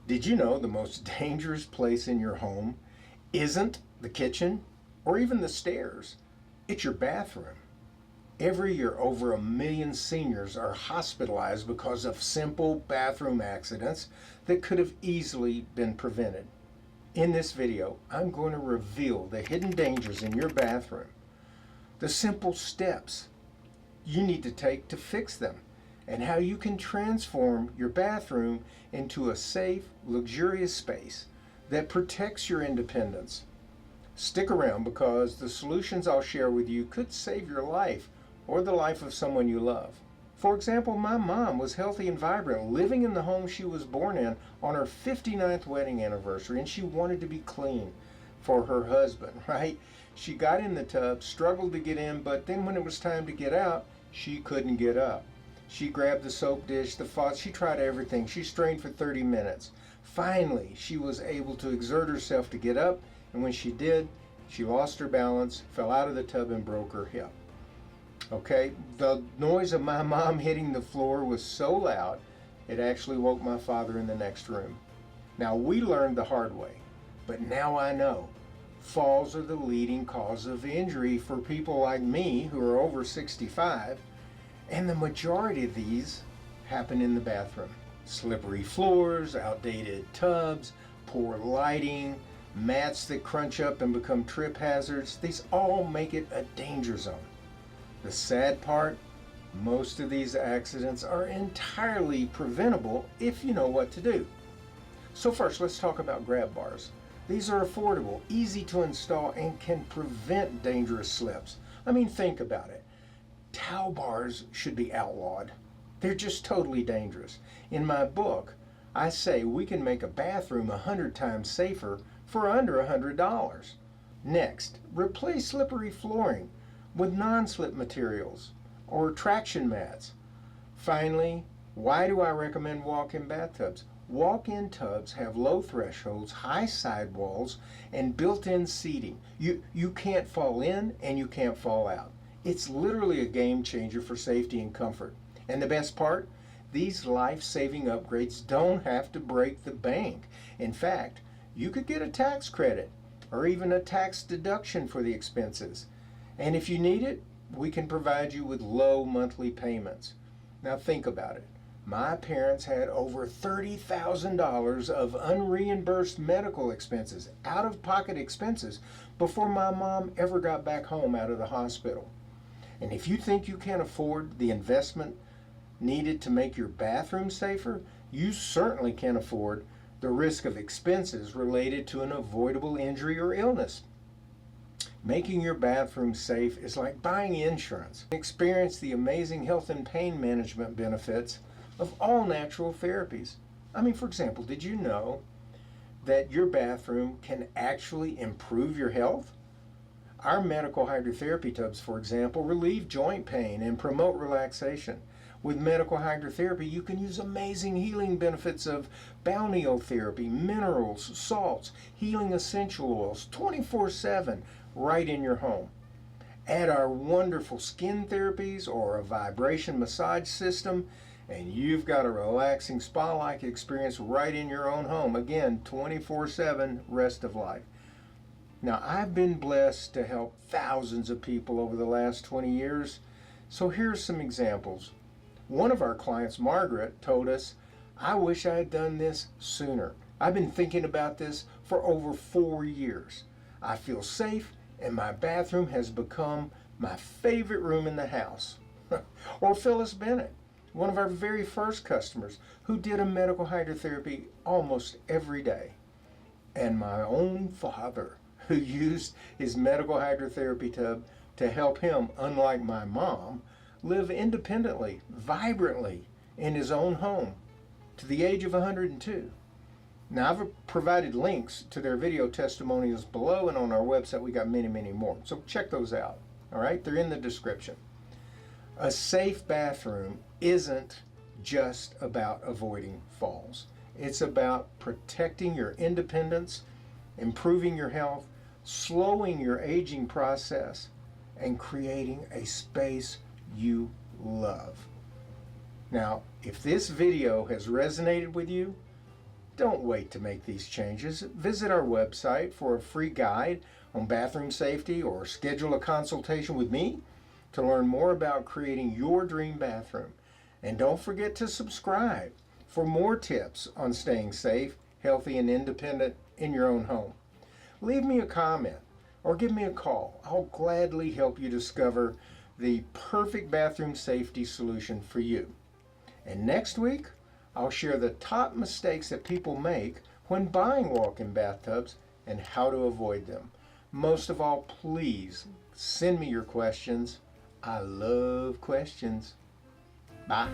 Did you know the most dangerous place in your home isn't the kitchen or even the stairs? It's your bathroom. Every year, over 1 million seniors are hospitalized because of simple bathroom accidents that could have easily been prevented. In this video, I'm going to reveal the hidden dangers in your bathroom, the simple steps you need to take to fix them, and how you can transform your bathroom into a safe, luxurious space that protects your independence. Stick around because the solutions I'll share with you could save your life or the life of someone you love. For example, my mom was healthy and vibrant, living in the home she was born in on her 59th wedding anniversary, and she wanted to be clean for her husband, right? She got in the tub, struggled to get in, but then when it was time to get out, she couldn't get up. She grabbed the soap dish, the faucet, she tried everything. She strained for 30 minutes. Finally, she was able to exert herself to get up, and when she did, she lost her balance, fell out of the tub, and broke her hip. Okay, the noise of my mom hitting the floor was so loud, it actually woke my father in the next room. Now, we learned the hard way, but now I know. Falls are the leading cause of injury for people like me who are over 65, and the majority of these happen in the bathroom. Slippery floors, outdated tubs, poor lighting, mats that crunch up and become trip hazards, these all make it a danger zone. The sad part, most of these accidents are entirely preventable if you know what to do. So first, let's talk about grab bars. These are affordable, easy to install, and can prevent dangerous slips. I mean, think about it. Towel bars should be outlawed. They're just totally dangerous. In my book, I say we can make a bathroom 100 times safer for under $100. Next, replace slippery flooring with non-slip materials or traction mats. Finally, why do I recommend walk-in bathtubs? Walk-in tubs have low thresholds, high sidewalls, and built-in seating. You can't fall in and you can't fall out. It's literally a game changer for safety and comfort. And the best part? These life-saving upgrades don't have to break the bank. In fact, you could get a tax credit or even a tax deduction for the expenses. And if you need it, we can provide you with low monthly payments. Now think about it. My parents had over $30,000 of unreimbursed medical expenses, out-of-pocket expenses, before my mom ever got back home out of the hospital. And if you think you can't afford the investment needed to make your bathroom safer, you certainly can't afford the risk of expenses related to an avoidable injury or illness. Making your bathroom safe is like buying insurance. Experience the amazing health and pain management benefits of all natural therapies. I mean, for example, did you know that your bathroom can actually improve your health? Our medical hydrotherapy tubs, for example, relieve joint pain and promote relaxation. With medical hydrotherapy, you can use amazing healing benefits of balneotherapy, minerals, salts, healing essential oils, 24/7, right in your home. Add our wonderful skin therapies or a vibration massage system, and you've got a relaxing spa-like experience right in your own home. Again, 24/7, rest of life. Now, I've been blessed to help thousands of people over the last 20 years, so here's some examples. One of our clients, Margaret, told us, "I wish I had done this sooner. I've been thinking about this for over 4 years. I feel safe, and my bathroom has become my favorite room in the house." Or Phyllis Bennett, one of our very first customers, who did a medical hydrotherapy almost every day. And my own father, who used his medical hydrotherapy tub to help him, unlike my mom, live independently, vibrantly in his own home to the age of 102. Now, I've provided links to their video testimonials below, and on our website we got many, many more. So check those out. All right, they're in the description. A safe bathroom isn't just about avoiding falls. It's about protecting your independence, improving your health, slowing your aging process, and creating a space you love. Now, if this video has resonated with you, Don't wait to make these changes. Visit our website for a free guide on bathroom safety or schedule a consultation with me to learn more about creating your dream bathroom. And don't forget to subscribe for more tips on staying safe, healthy, and independent in your own home. Leave me a comment or give me a call. I'll gladly help you discover the perfect bathroom safety solution for you. And next week, I'll share the top mistakes that people make when buying walk-in bathtubs and how to avoid them. Most of all, please send me your questions. I love questions. Bye.